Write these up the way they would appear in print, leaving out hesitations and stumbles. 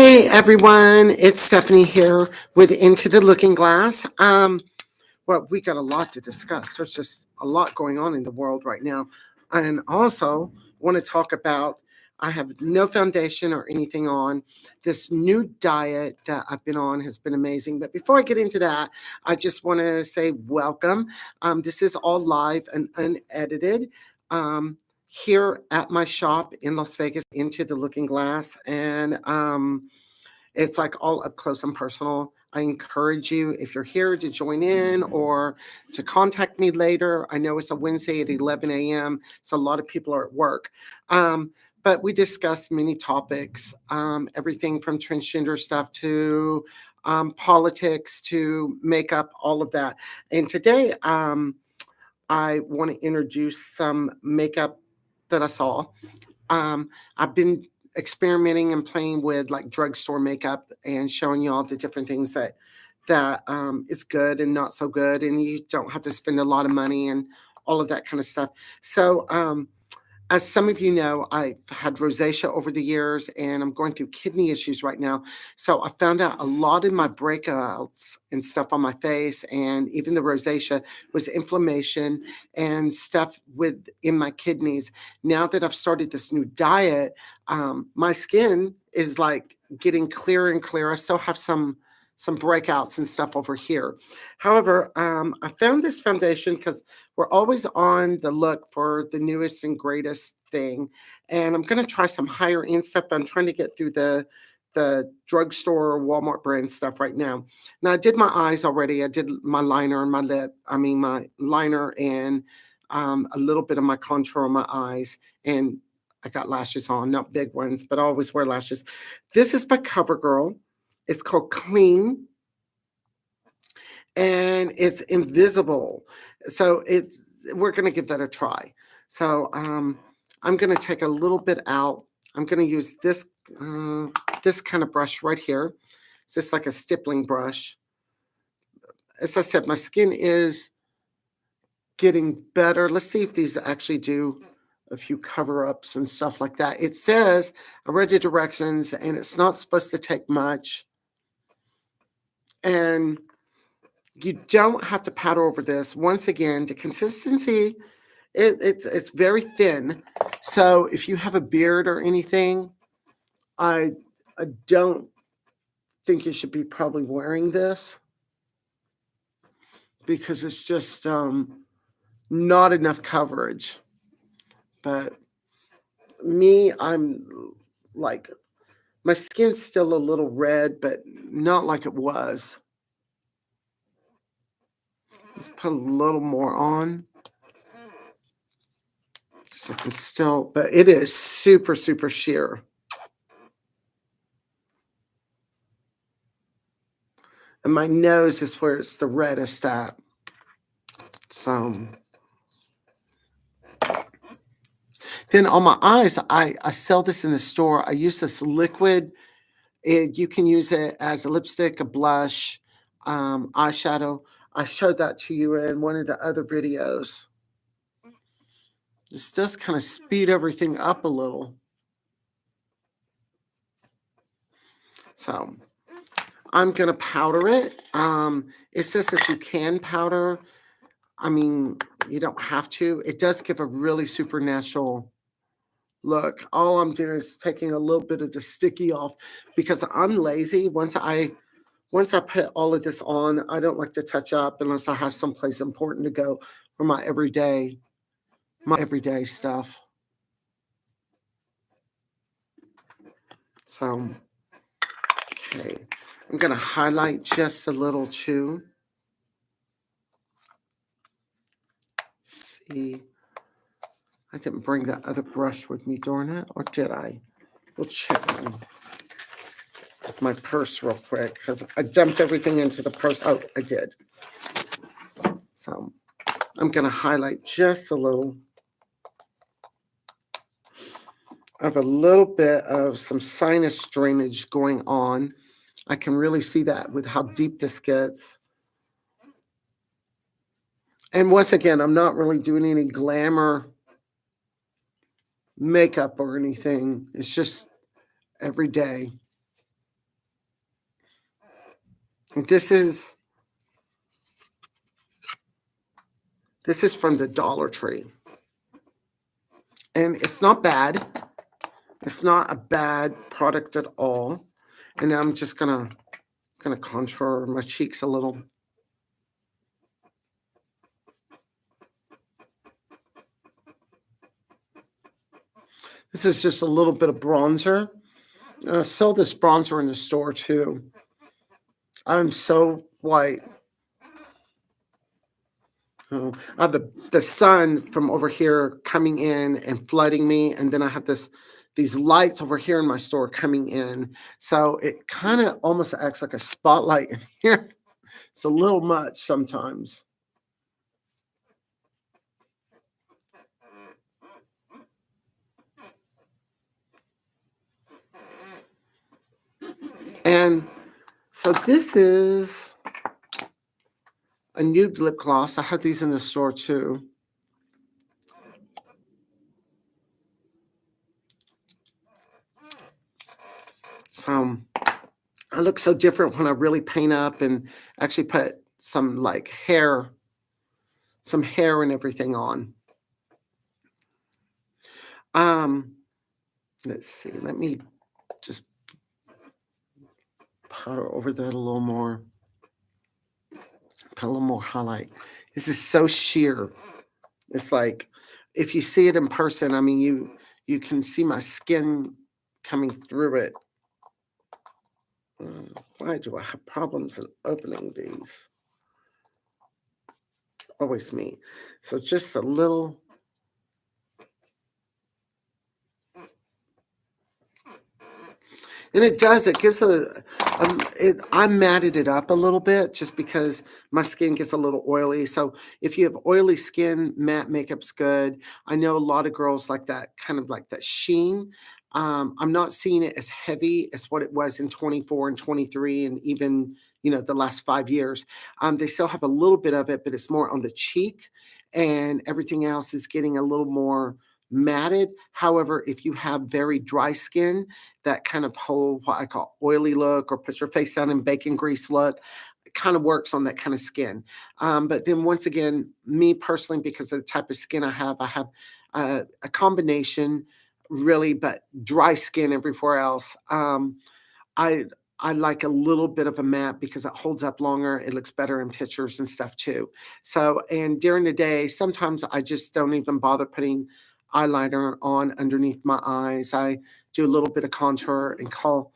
Hey everyone, it's Stephanie here with Into the Looking Glass. Well, we got a lot to discuss. There's just a lot going on in the world right now. And also want to talk about, I have no foundation or anything on. This new diet that I've been on has been amazing. But before I get into that, I just want to say welcome. This is all live and unedited. Here at my shop in Las Vegas, Into the Looking Glass. And it's like all up close and personal. I encourage you, if you're here, to join in or to contact me later. I know it's a Wednesday at 11 a.m., so a lot of people are at work. But we discuss many topics, everything from transgender stuff to politics to makeup, all of that. And today, I want to introduce some makeup that I saw. I've been experimenting and playing with like drugstore makeup and showing you all the different things that is good and not so good, and you don't have to spend a lot of money and all of that kind of stuff. So as some of you know, I've had rosacea over the years and I'm going through kidney issues right now. So I found out a lot in my breakouts and stuff on my face, and even the rosacea was inflammation and stuff in my kidneys. Now that I've started this new diet, my skin is like getting clearer and clearer. I still have some breakouts and stuff over here. However, I found this foundation because we're always on the look for the newest and greatest thing. And I'm going to try some higher end stuff. I'm trying to get through the drugstore or Walmart brand stuff right now. Now, I did my eyes already. I did my liner and my lip. My liner and a little bit of my contour on my eyes. And I got lashes on, not big ones, but I always wear lashes. This is by CoverGirl. It's called Clean, and it's invisible. So we're going to give that a try. So I'm going to take a little bit out. I'm going to use this kind of brush right here. It's just like a stippling brush. As I said, my skin is getting better. Let's see if these actually do a few cover-ups and stuff like that. It says, I read the directions, and it's not supposed to take much. And you don't have to powder over this. Once again, the consistency, it's very thin. So if you have a beard or anything, I don't think you should be probably wearing this because it's just not enough coverage. But me, I'm like, my skin's still a little red, but not like it was. Let's put a little more on. So I can still, but it is super, super sheer. And my nose is where it's the reddest at. So then on my eyes, I sell this in the store. I use this liquid. You can use it as a lipstick, a blush, eyeshadow. I showed that to you in one of the other videos. This does kind of speed everything up a little. So I'm going to powder it. It says that you can powder. You don't have to. It does give a really supernatural look. All I'm doing is taking a little bit of the sticky off because I'm lazy. Once I put all of this on, I don't like to touch up unless I have someplace important to go for my everyday stuff. So, okay. I'm going to highlight just a little too. See, I didn't bring that other brush with me, darn it, or did I? We'll check my purse real quick because I dumped everything into the purse. Oh, I did. So I'm going to highlight just a little. I have a little bit of some sinus drainage going on. I can really see that with how deep this gets. And once again, I'm not really doing any glamour makeup or anything. It's just every day. This is from the Dollar Tree. And it's not bad. It's not a bad product at all. And I'm just gonna contour my cheeks a little. This is just a little bit of bronzer. I sell this bronzer in the store too. I'm so white. Oh, I have the sun from over here coming in and flooding me, and then I have these lights over here in my store coming in. So it kind of almost acts like a spotlight in here. It's a little much sometimes. And so this is a nude lip gloss. I have these in the store too. So I look so different when I really paint up and actually put some like hair and everything on. Let's see. Let me just powder over that a little more. Put a little more highlight. This is so sheer. It's like if you see it in person, I mean you can see my skin coming through it. Why do I have problems in opening these? Always me. So just a little. And it does, it gives I matted it up a little bit just because my skin gets a little oily. So if you have oily skin, matte makeup's good. I know a lot of girls like that, kind of like that sheen. I'm not seeing it as heavy as what it was in 24 and 23 and even, the last 5 years. They still have a little bit of it, but it's more on the cheek and everything else is getting a little more matted. However, if you have very dry skin, that kind of whole, what I call oily look or put your face down in bacon grease look, it kind of works on that kind of skin. But then once again, me personally, because of the type of skin I have a combination really, but dry skin everywhere else. I I like a little bit of a matte because it holds up longer. It looks better in pictures and stuff too. So, and during the day, sometimes I just don't even bother putting eyeliner on underneath my eyes. I do a little bit of contour and call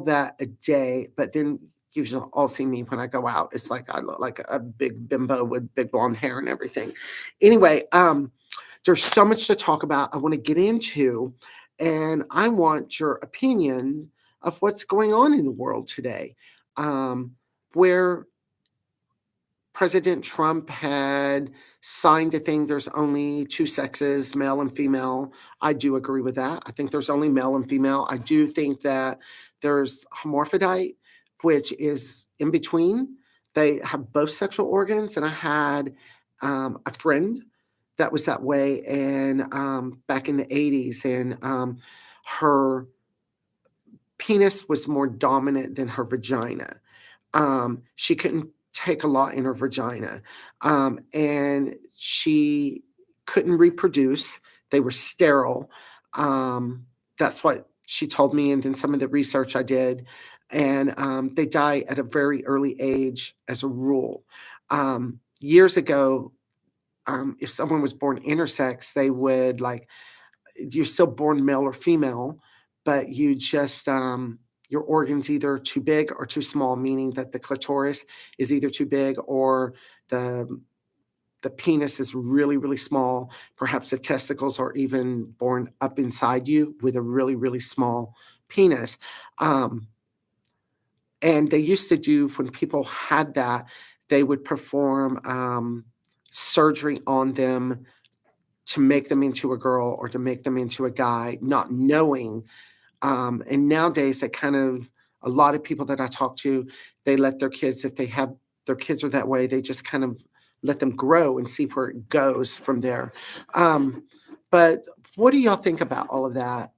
that a day. But then you should all see me when I go out. It's like I look like a big bimbo with big blonde hair and everything. Anyway, there's so much to talk about. I want to get into, and I want your opinion of what's going on in the world today, where President Trump had signed a thing, there's only two sexes, male and female. I do agree with that. I think there's only male and female. I do think that there's hermaphrodite, which is in between. They have both sexual organs. And I had a friend that was that way and back in the 80s. And her penis was more dominant than her vagina. She couldn't take a lot in her vagina. And she couldn't reproduce. They were sterile. That's what she told me. And then some of the research I did. And they die at a very early age as a rule. Years ago, if someone was born intersex, they would you're still born male or female, but you just your organs either too big or too small, meaning that the clitoris is either too big or the penis is really, really small. Perhaps the testicles are even born up inside you with a really, really small penis. And they used to do, when people had that, they would perform surgery on them to make them into a girl or to make them into a guy, not knowing. And nowadays, a lot of people that I talk to, they let their kids, if they have their kids are that way, they just kind of let them grow and see where it goes from there. But what do y'all think about all of that?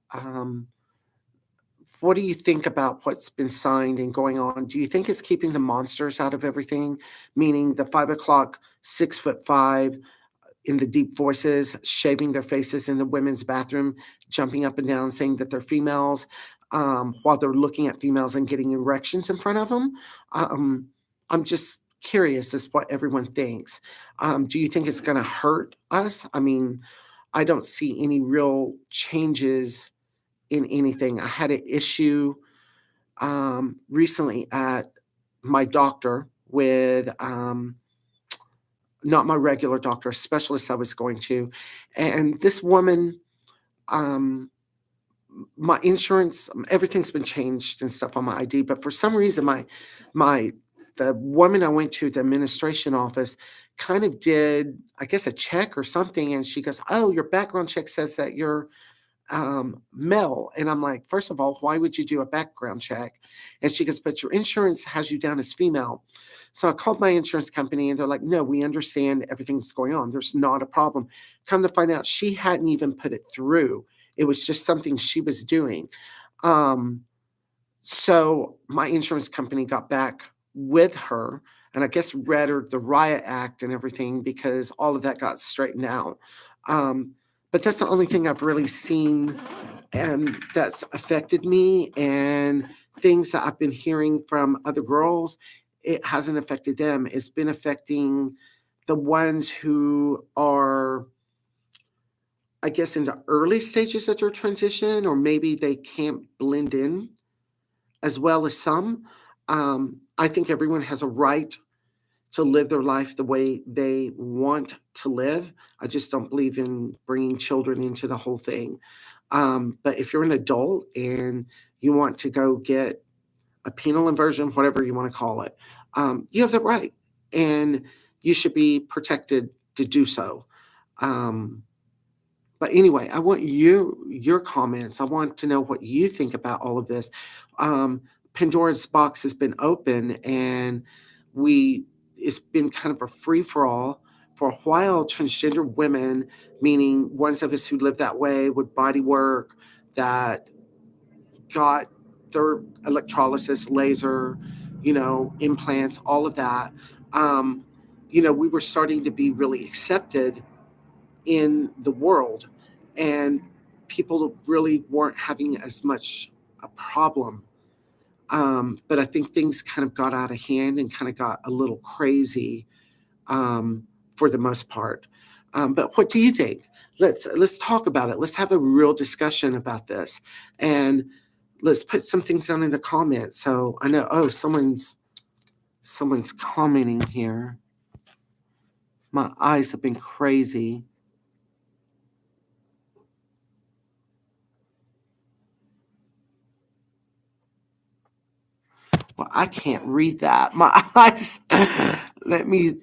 what do you think about what's been signed and going on? Do you think it's keeping the monsters out of everything? Meaning the 5 o'clock, 6'5" in the deep voices, shaving their faces in the women's bathroom, jumping up and down, saying that they're females, while they're looking at females and getting erections in front of them. I'm just curious as what everyone thinks. Do you think it's going to hurt us? I mean, I don't see any real changes in anything. I had an issue recently at my doctor with not my regular doctor, a specialist I was going to. And this woman, um, my insurance, everything's been changed and stuff on my ID, but for some reason, my the woman I went to, the administration office, kind of did, I guess, a check or something, and she goes, "Oh, your background check says that you're male." And I'm like, first of all, why would you do a background check? And she goes, but your insurance has you down as female. So I called my insurance company and they're like, no, we understand everything that's going on. There's not a problem. Come to find out, she hadn't even put it through. It was just something she was doing. Um, so my insurance company got back with her and I guess read her the riot act and everything because all of that got straightened out. But that's the only thing I've really seen and that's affected me, and things that I've been hearing from other girls, it hasn't affected them. It's been affecting the ones who are, I guess, in the early stages of their transition, or maybe they can't blend in as well as some. I think everyone has a right to live their life the way they want to live. I just don't believe in bringing children into the whole thing. But if you're an adult and you want to go get a penal inversion, whatever you want to call it, you have the right, and you should be protected to do so. Um, but anyway, I want your comments. I want to know what you think about all of this. Um, Pandora's box has been open, and we it's been kind of a free for all for a while. Transgender women, meaning ones of us who live that way with body work, that got their electrolysis, laser, implants, all of that. Um, we were starting to be really accepted in the world, and people really weren't having as much a problem. But I think things kind of got out of hand and kind of got a little crazy um, for the most part. But what do you think? Let's talk about it. Let's have a real discussion about this, and let's put some things down in the comments. So I know. Oh, someone's commenting here. My eyes have been crazy. Well, I can't read that. My eyes. Let me.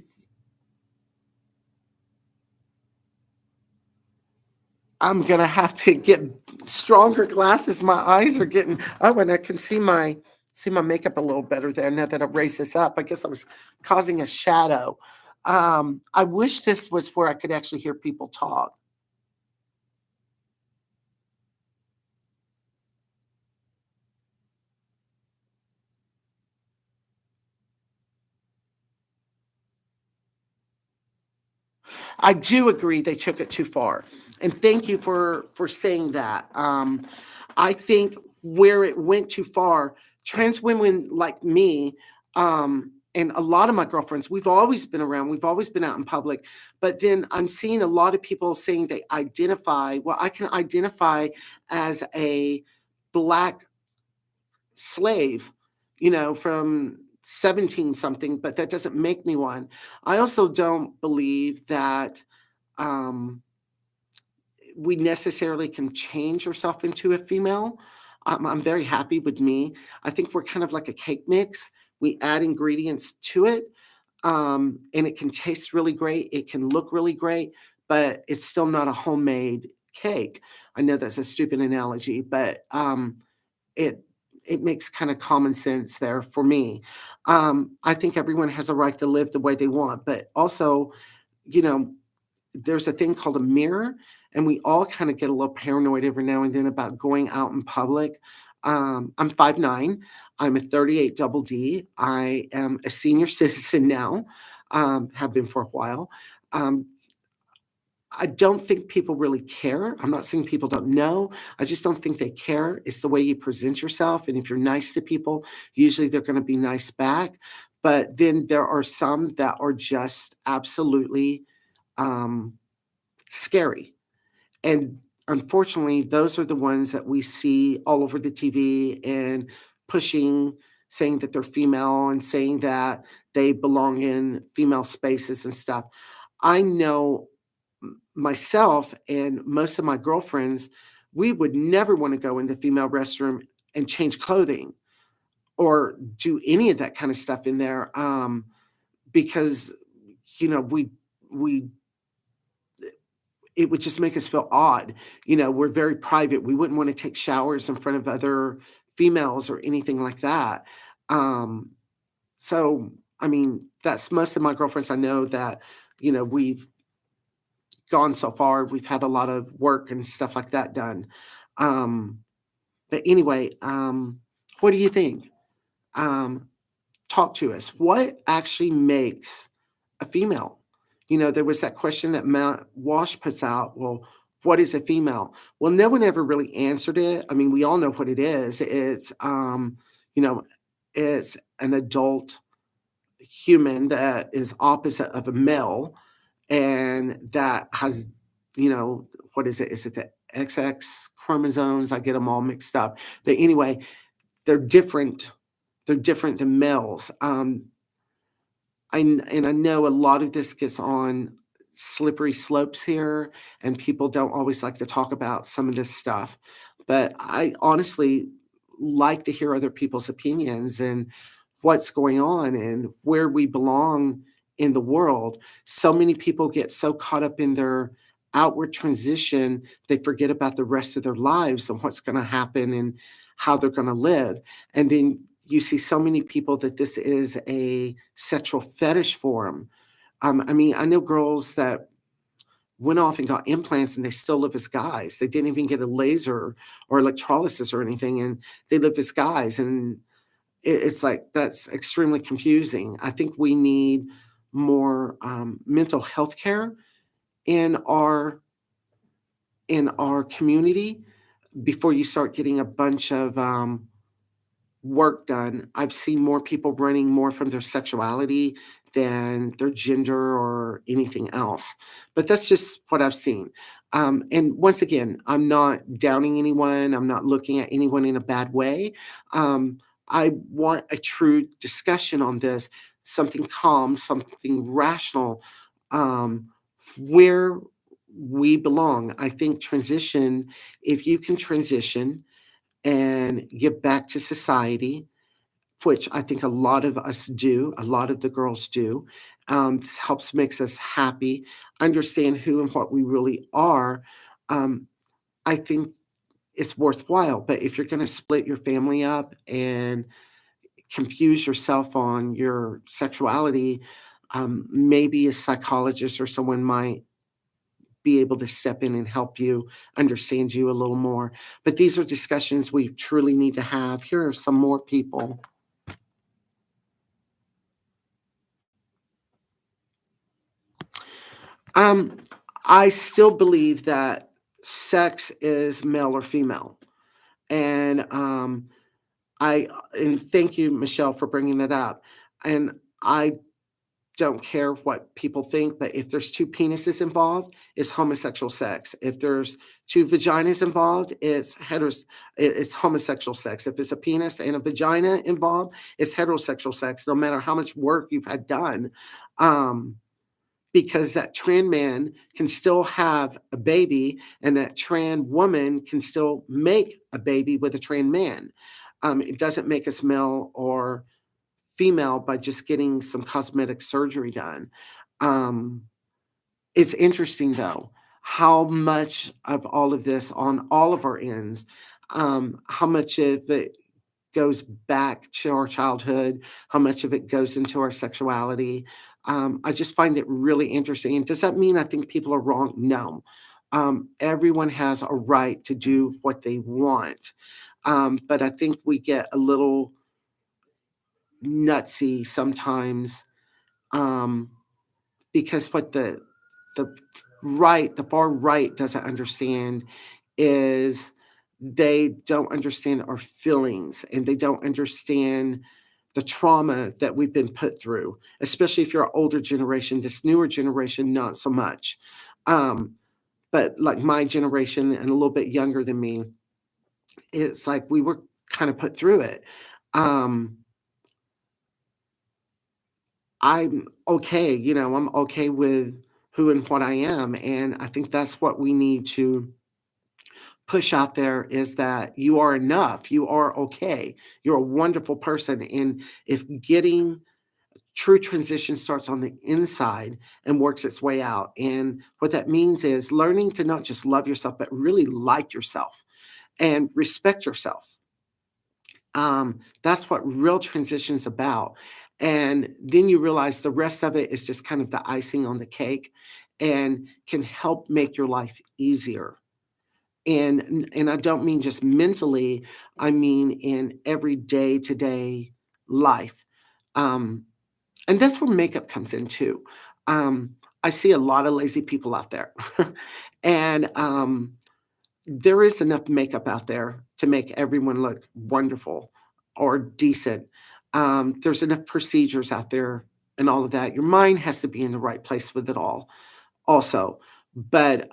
I'm gonna have to get stronger glasses. My eyes are getting. Oh, and I can see my makeup a little better there now that I've raised this up. I guess I was causing a shadow. I wish this was where I could actually hear people talk. I do agree they took it too far, and thank you for saying that. I think where it went too far, trans women like me, and a lot of my girlfriends, we've always been around, we've always been out in public, but then I'm seeing a lot of people saying they identify. Well, I can identify as a black slave, from 17 something, but that doesn't make me one. I also don't believe that um, we necessarily can change yourself into a female. I'm very happy with me. I think we're kind of like a cake mix. We add ingredients to it, and it can taste really great. It can look really great, but it's still not a homemade cake. I know that's a stupid analogy, but it it makes kind of common sense there for me. I think everyone has a right to live the way they want, but also, you know, there's a thing called a mirror, and we all kind of get a little paranoid every now and then about going out in public. I'm 5'9". I'm a 38 double D. I am a senior citizen now, have been for a while. Um, I don't think people really care. I'm not saying people don't know. I just don't think they care. It's the way you present yourself. And if you're nice to people, usually they're going to be nice back. But then there are some that are just absolutely um, scary. And unfortunately, those are the ones that we see all over the TV and pushing, saying that they're female and saying that they belong in female spaces and stuff. I know myself and most of my girlfriends, we would never want to go in the female restroom and change clothing or do any of that kind of stuff in there, because we it would just make us feel odd. We're very private. We wouldn't want to take showers in front of other females or anything like that. Um, so, I mean, that's most of my girlfriends I know that, we've gone so far. We've had a lot of work and stuff like that done. Um, but anyway, what do you think? Um, Talk to us. What actually makes a female? There was that question that Matt Walsh puts out. Well, what is a female? Well, no one ever really answered it. I mean, we all know what it is. You know, it's an adult human that is opposite of a male, and that has, what is it? Is it the XX chromosomes? I get them all mixed up. But anyway, they're different. They're different than males. And I know a lot of this gets on slippery slopes here, and people don't always like to talk about some of this stuff. But I honestly like to hear other people's opinions and what's going on and where we belong in the world. So many people get so caught up in their outward transition, they forget about the rest of their lives and what's going to happen and how they're going to live. And then you see so many people that this is a sexual fetish for them. I mean, I know girls that went off and got implants and they still live as guys. They didn't even get a laser or electrolysis or anything, and they live as guys. And it's like that's extremely confusing. I think we need more mental health care in our community before you start getting a bunch of work done. I've seen more people running more from their sexuality than their gender or anything else. But that's just what I've seen. And once again, I'm not downing anyone. I'm not looking at anyone in a bad way. I want a true discussion on this, something calm, something rational, where we belong. I think transition, if you can transition and give back to society, which I think a lot of us do, a lot of the girls do. This helps makes us happy, understand who and what we really are. Um, I think it's worthwhile. But if you're going to split your family up and confuse yourself on your sexuality, maybe a psychologist or someone might be able to step in and help you understand you a little more. But these are discussions we truly need to have. Here are some more people. Um, I still believe that sex is male or female. And and thank you, Michelle, for bringing that up. And I don't care what people think, but if there's two penises involved, it's homosexual sex. If there's two vaginas involved, it's homosexual sex. If it's a penis and a vagina involved, it's heterosexual sex, no matter how much work you've had done. Because that trans man can still have a baby and that trans woman can still make a baby with a trans man. It doesn't make us male or female by just getting some cosmetic surgery done. Um, it's interesting though, how much of all of this on all of our ends, how much of it goes back to our childhood, how much of it goes into our sexuality. I just find it really interesting. And does that mean I think people are wrong? No. Everyone has a right to do what they want. But I think we get a little nutsy sometimes, um, because what the the far right doesn't understand is they don't understand our feelings, and they don't understand the trauma that we've been put through, especially if you're an older generation. This newer generation, not so much. Um, but like my generation and a little bit younger than me, it's like we were kind of put through it. Um, I'm okay, I'm okay with who and what I am. And I think that's what we need to push out there, is that you are enough. You are okay. You're a wonderful person. And if getting true transition starts on the inside and works its way out. And what that means is learning to not just love yourself, but really like yourself and respect yourself. That's what real transition is about. And then you realize the rest of it is just kind of the icing on the cake and can help make your life easier. And I don't mean just mentally, I mean in every day to day life. Um, and that's where makeup comes in too. I see a lot of lazy people out there. And there is enough makeup out there to make everyone look wonderful or decent. There's enough procedures out there and all of that. Your mind has to be in the right place with it all, also. But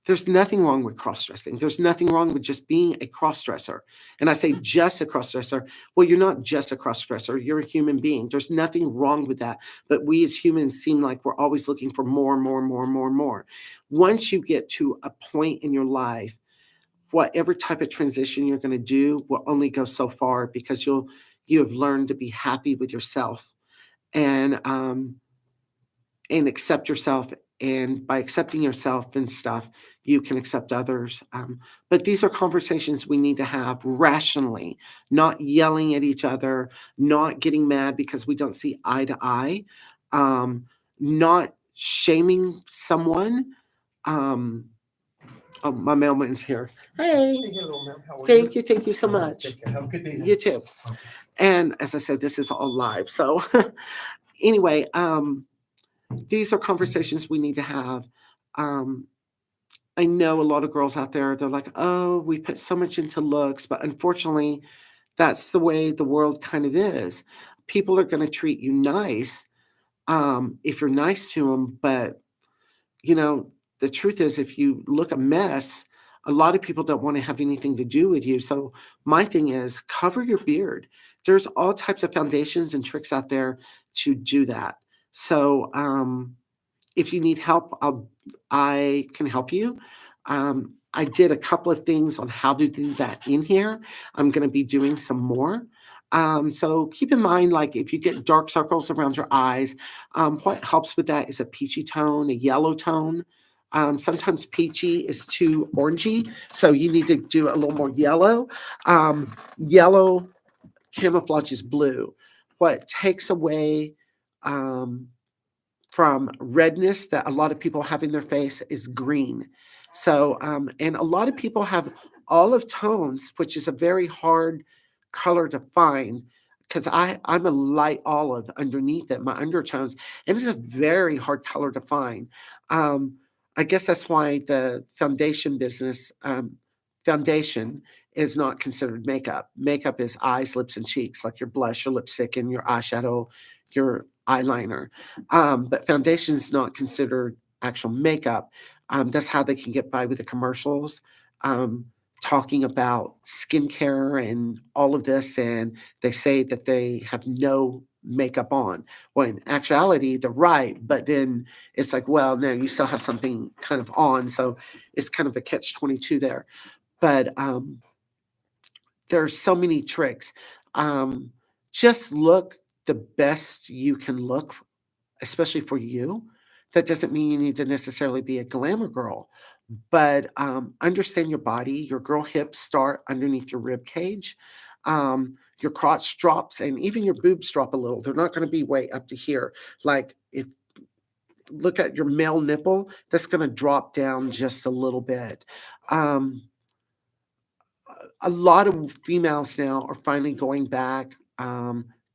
there's nothing wrong with cross dressing. There's nothing wrong with just being a cross dresser. And I say just a cross dresser. Well, you're not just a cross dresser. You're a human being. There's nothing wrong with that. But we as humans seem like we're always looking for more, more, more, more, more. Once you get to a point in your life, whatever type of transition you're going to do will only go so far, because you have learned to be happy with yourself, and accept yourself. And by accepting yourself and stuff, you can accept others. But these are conversations we need to have rationally, not yelling at each other, not getting mad because we don't see eye to eye, not shaming someone. Um, oh, my mailman's here. Hey. Hey, hello, ma'am. How are Thank you. Thank you so much. Take care. Have a good day. You too. Okay. And as I said, this is all live. So anyway, these are conversations we need to have. Um, I know a lot of girls out there, they're like, oh, we put so much into looks, but unfortunately, that's the way the world kind of is. People are going to treat you nice, if you're nice to them, but you know, the truth is, if you look a mess, a lot of people don't want to have anything to do with you. So my thing is, cover your beard. There's all types of foundations and tricks out there to do that. So if you need help, I can help you. I did a couple of things on how to do that in here. I'm going to be doing some more. So keep in mind, like if you get dark circles around your eyes, what helps with that is a peachy tone, a yellow tone. Sometimes peachy is too orangey, so you need to do a little more yellow. Yellow camouflages blue. What takes away from redness that a lot of people have in their face is green. So, and a lot of people have olive tones, which is a very hard color to find, because I'm a light olive underneath it, my undertones, and it's a very hard color to find. Um, I guess that's why the foundation business, foundation is not considered makeup. Makeup is eyes, lips, and cheeks, like your blush, your lipstick, and your eyeshadow, your eyeliner. But foundation is not considered actual makeup. That's how they can get by with the commercials, um, talking about skincare and all of this. And they say that they have no makeup on. Well, in actuality, they're right. But then it's like, well, no, you still have something kind of on. So it's kind of a catch 22 there. But there are so many tricks. Um, just look the best you can look, especially for you. That doesn't mean you need to necessarily be a glamour girl, but understand your body. Your girl hips start underneath your rib cage. Your crotch drops, and even your boobs drop a little. They're not going to be way up to here. Like if look at your male nipple, that's going to drop down just a little bit. Um, a lot of females now are finally going back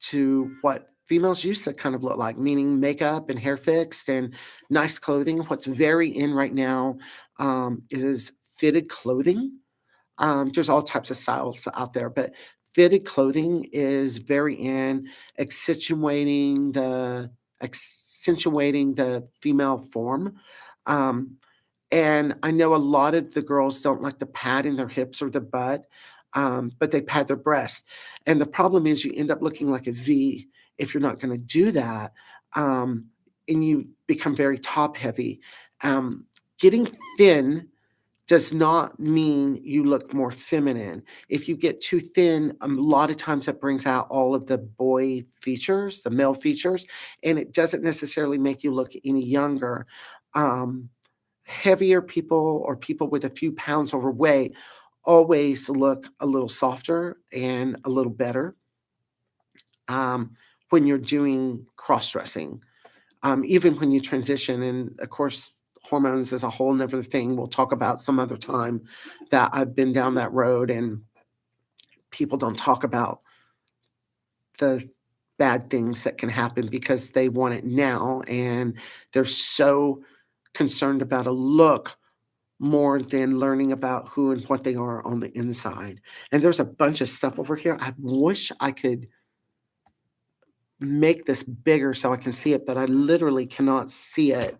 to what females used to kind of look like, meaning makeup and hair fixed and nice clothing. What's very in right now is fitted clothing. There's all types of styles out there, but fitted clothing is very in, accentuating the female form. Um, and I know a lot of the girls don't like to pad in their hips or the butt, but they pad their breasts. And the problem is you end up looking like a V if you're not going to do that. Um, and you become very top heavy. Getting thin does not mean you look more feminine. If you get too thin, a lot of times that brings out all of the boy features, the male features, and it doesn't necessarily make you look any younger. Um, Heavier people or people with a few pounds overweight always look a little softer and a little better when you're doing cross dressing, even when you transition. And of course, hormones is a whole nother thing we'll talk about some other time, that I've been down that road and people don't talk about the bad things that can happen because they want it now and they're so concerned about a look more than learning about who and what they are on the inside. And there's a bunch of stuff over here. I wish I could make this bigger so I can see it, but I literally cannot see it.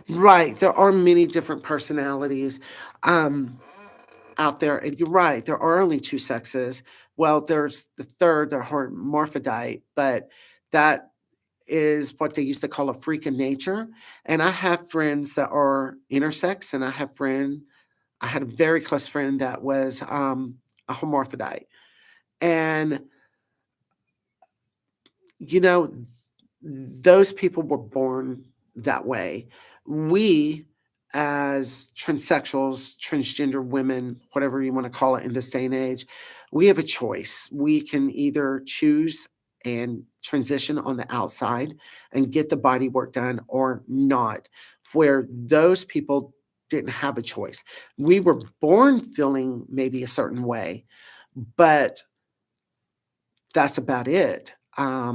Right. There are many different personalities um, out there. And you're right. There are only two sexes. Well, there's the third, the hermaphrodite, but that is what they used to call a freak of nature. And I have friends that are intersex, and I had a very close friend that was a hermaphrodite. And, you know, those people were born that way. We, as transsexuals, transgender women, whatever you want to call it in this day and age, we have a choice. We can either choose and transition on the outside and get the body work done or not, where those people didn't have a choice. We were born feeling maybe a certain way, but that's about it. I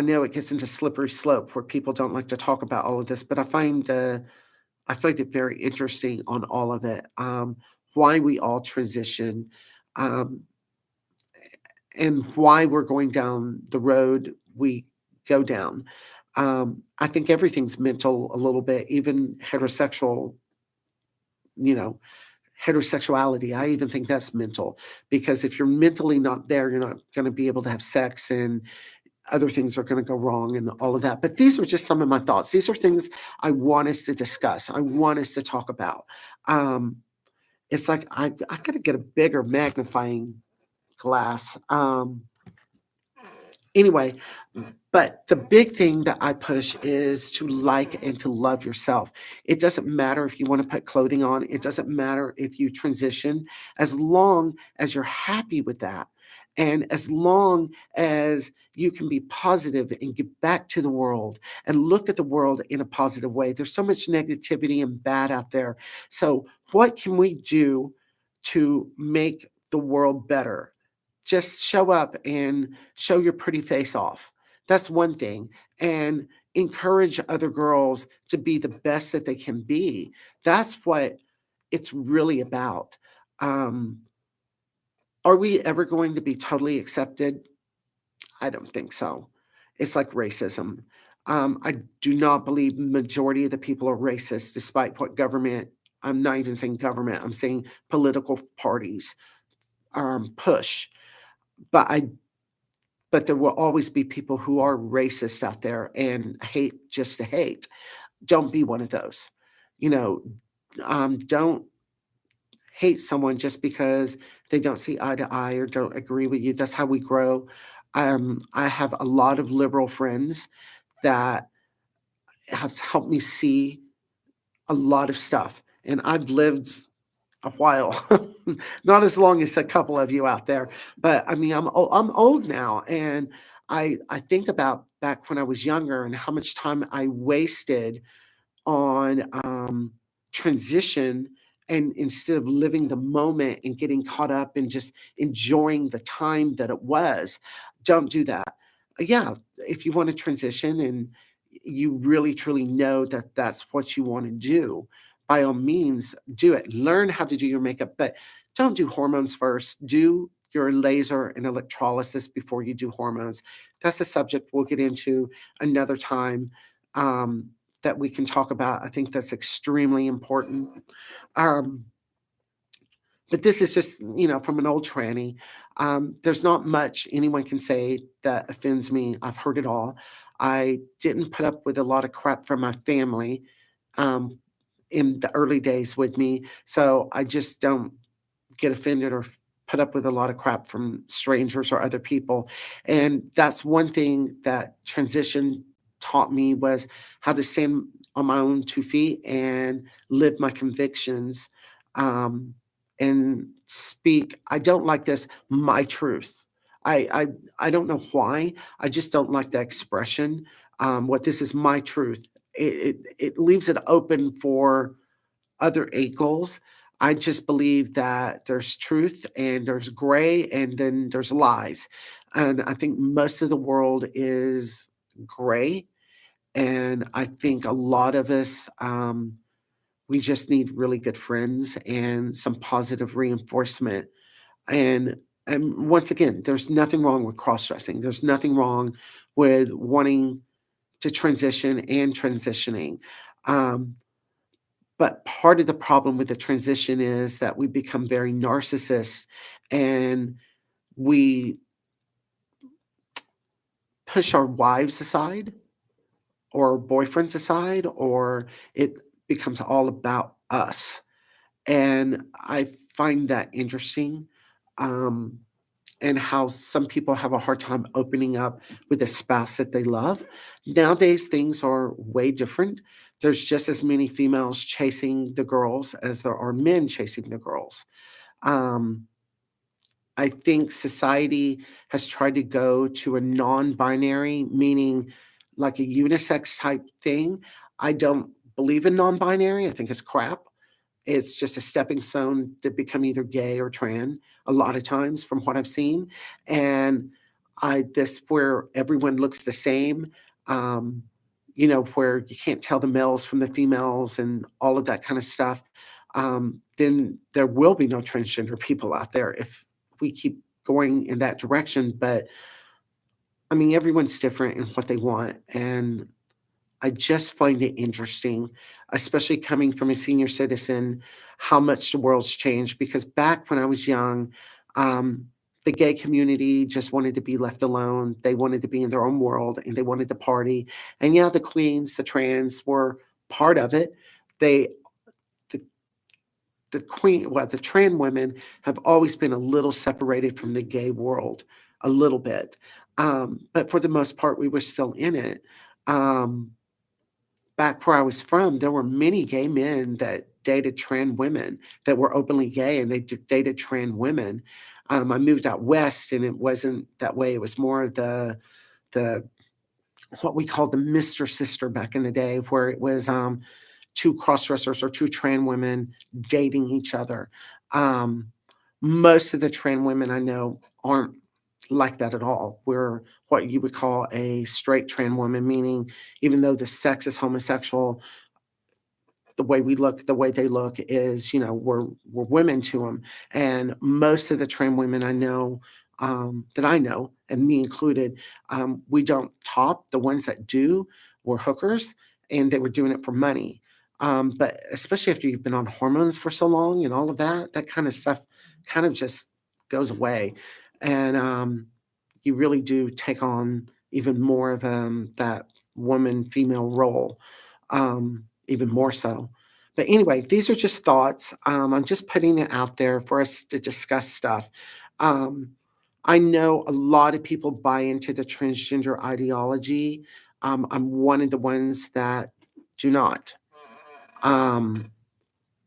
know it gets into slippery slope where people don't like to talk about all of this, but I find it very interesting on all of it. Why we all transition, um, and why we're going down the road we go down. I think everything's mental a little bit, even you know, heterosexuality. I even think that's mental, because if you're mentally not there, you're not going to be able to have sex, and other things are going to go wrong and all of that. But these are just some of my thoughts. These are things I want us to discuss. I want us to talk about. Um, it's like I got to get a bigger magnifying glass. Anyway, but the big thing that I push is to like and to love yourself. It doesn't matter if you want to put clothing on, it doesn't matter if you transition, as long as you're happy with that. And as long as you can be positive and give back to the world and look at the world in a positive way. There's so much negativity and bad out there. So, what can we do to make the world better? Just show up and show your pretty face off. That's one thing. And encourage other girls to be the best that they can be. That's what it's really about. Um, are we ever going to be totally accepted? I don't think so. It's like racism. I do not believe majority of the people are racist, despite what government. I'm not even saying government. I'm saying political parties push. But I but there will always be people who are racist out there and hate just to hate. Don't be one of those. You know, don't hate someone just because they don't see eye to eye or don't agree with you. That's how we grow. I have a lot of liberal friends that has helped me see a lot of stuff. And I've lived a while, not as long as a couple of you out there, but I mean, I'm old now, and I think about back when I was younger and how much time I wasted on transition, and instead of living the moment and getting caught up and just enjoying the time that it was. Don't do that. Yeah, if you want to transition and you really truly know that that's what you want to do, by all means do it. Learn how to do your makeup, but don't do hormones first. Do your laser and electrolysis before you do hormones. That's a subject we'll get into another time. That we can talk about. I think that's extremely important. Um, but this is just, from an old tranny. There's not much anyone can say that offends me. I've heard it all. I didn't put up with a lot of crap from my family um, in the early days with me. So I just don't get offended or put up with a lot of crap from strangers or other people. And that's one thing that transition taught me, was how to stand on my own 2 feet and live my convictions, um, and speak. I don't like this, my truth. I don't know why. I just don't like that expression. What this is my truth. It leaves it open for other angles. I just believe that there's truth and there's gray and then there's lies. And I think most of the world is gray. And I think a lot of us, we just need really good friends and some positive reinforcement. And and once again, there's nothing wrong with cross dressing. There's nothing wrong with wanting to transition and transitioning. Um, but part of the problem with the transition is that we become very narcissists, and we push our wives aside or boyfriends aside, or it becomes all about us. And I find that interesting. Um, and how some people have a hard time opening up with a spouse that they love. Nowadays, things are way different. There's just as many females chasing the girls as there are men chasing the girls. Um, I think society has tried to go to a non binary, meaning like a unisex type thing. I don't believe in non binary, I think it's crap. It's just a stepping stone to become either gay or trans a lot of times from what I've seen. And this where everyone looks the same, um, where you can't tell the males from the females and all of that kind of stuff. Then there will be no transgender people out there if we keep going in that direction. But I mean, everyone's different in what they want. And I just find it interesting, especially coming from a senior citizen, how much the world's changed. Because back when I was young, um, the gay community just wanted to be left alone. They wanted to be in their own world and they wanted to party. And yeah, the queens, the trans were part of it. They, the, the trans women have always been a little separated from the gay world, a little bit. But for the most part, we were still in it. Um, Back where I was from, there were many gay men that dated trans women that were openly gay, and they dated trans women. I moved out west, and it wasn't that way. It was more of the what we called the Mister Sister back in the day, where it was two cross dressers or two trans women dating each other. Um, Most of the trans women I know aren't like that at all. We're what you would call a straight trans woman, meaning even though the sex is homosexual, the way we look, the way they look is, we're women to them. And most of the trans women I know, that I know, and me included, we don't top. The ones that do were hookers, and they were doing it for money. But especially after you've been on hormones for so long and all of that, that kind of stuff kind of just goes away. And you really do take on even more of that woman female role, even more so. But anyway, these are just thoughts. I'm just putting it out there for us to discuss stuff. Um, I know a lot of people buy into the transgender ideology. I'm one of the ones that do not. Um,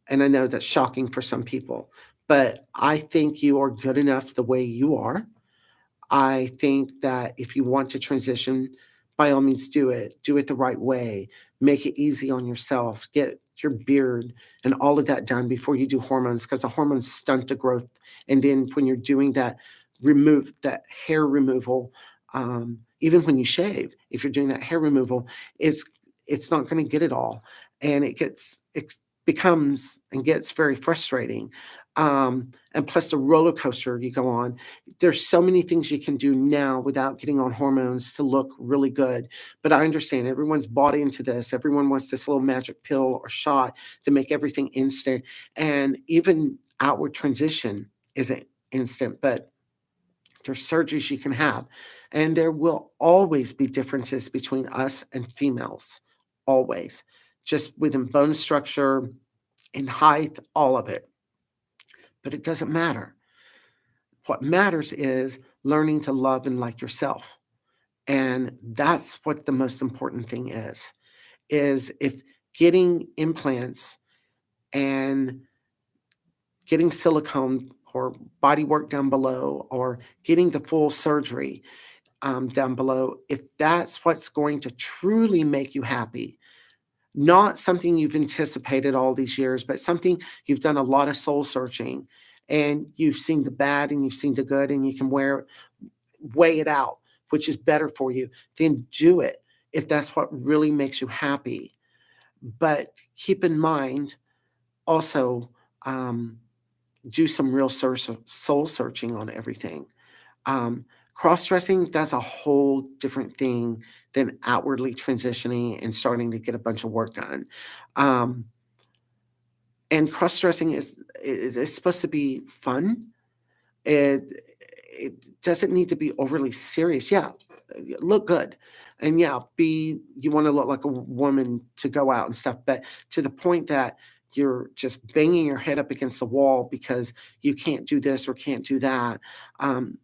and I know that's shocking for some people, but I think you are good enough the way you are. I think that if you want to transition, by all means do it. Do it the right way. Make it easy on yourself. Get your beard and all of that done before you do hormones, because the hormones stunt the growth. And then when you're doing that, remove that hair removal. Even when you shave, if you're doing that hair removal, it's it's not going to get it all, and it becomes and gets very frustrating. And plus the roller coaster you go on, there's so many things you can do now without getting on hormones to look really good. But I understand everyone's bought into this. Everyone wants this little magic pill or shot to make everything instant. And even outward transition isn't instant, but there's surgeries you can have. And there will always be differences between us and females. Always. Just within bone structure, in height, all of it. But it doesn't matter. What matters is learning to love and like yourself. And that's what the most important thing is if getting implants and getting silicone or body work down below or getting the full surgery down below, if that's what's going to truly make you happy, not something you've anticipated all these years, but something you've done a lot of soul searching and you've seen the bad and you've seen the good and you can weigh it out, which is better for you, then do it if that's what really makes you happy. But keep in mind also, um, do some real soul searching on everything. Um, Cross dressing, that's a whole different thing than outwardly transitioning and starting to get a bunch of work done. Um, and cross dressing is supposed to be fun. It it doesn't need to be overly serious. Yeah, look good, and yeah, be you want to look like a woman to go out and stuff, but to the point that you're just banging your head up against the wall because you can't do this or can't do that. Um,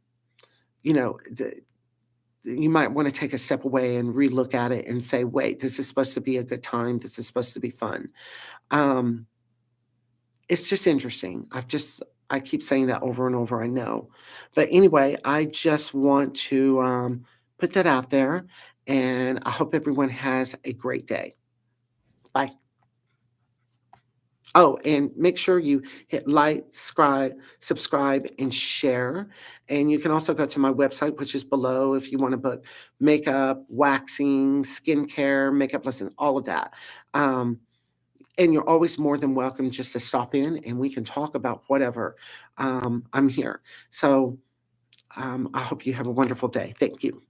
you know, you might want to take a step away and relook at it and say, wait, this is supposed to be a good time. This is supposed to be fun. Um, it's just interesting. I keep saying that over and over, I know. But anyway, I just want to put that out there, and I hope everyone has a great day. Bye. Oh, and make sure you hit like, subscribe, and share. And you can also go to my website, which is below, if you want to book makeup, waxing, skincare, makeup lesson, all of that. Um, and you're always more than welcome just to stop in and we can talk about whatever. I'm here. So I hope you have a wonderful day. Thank you.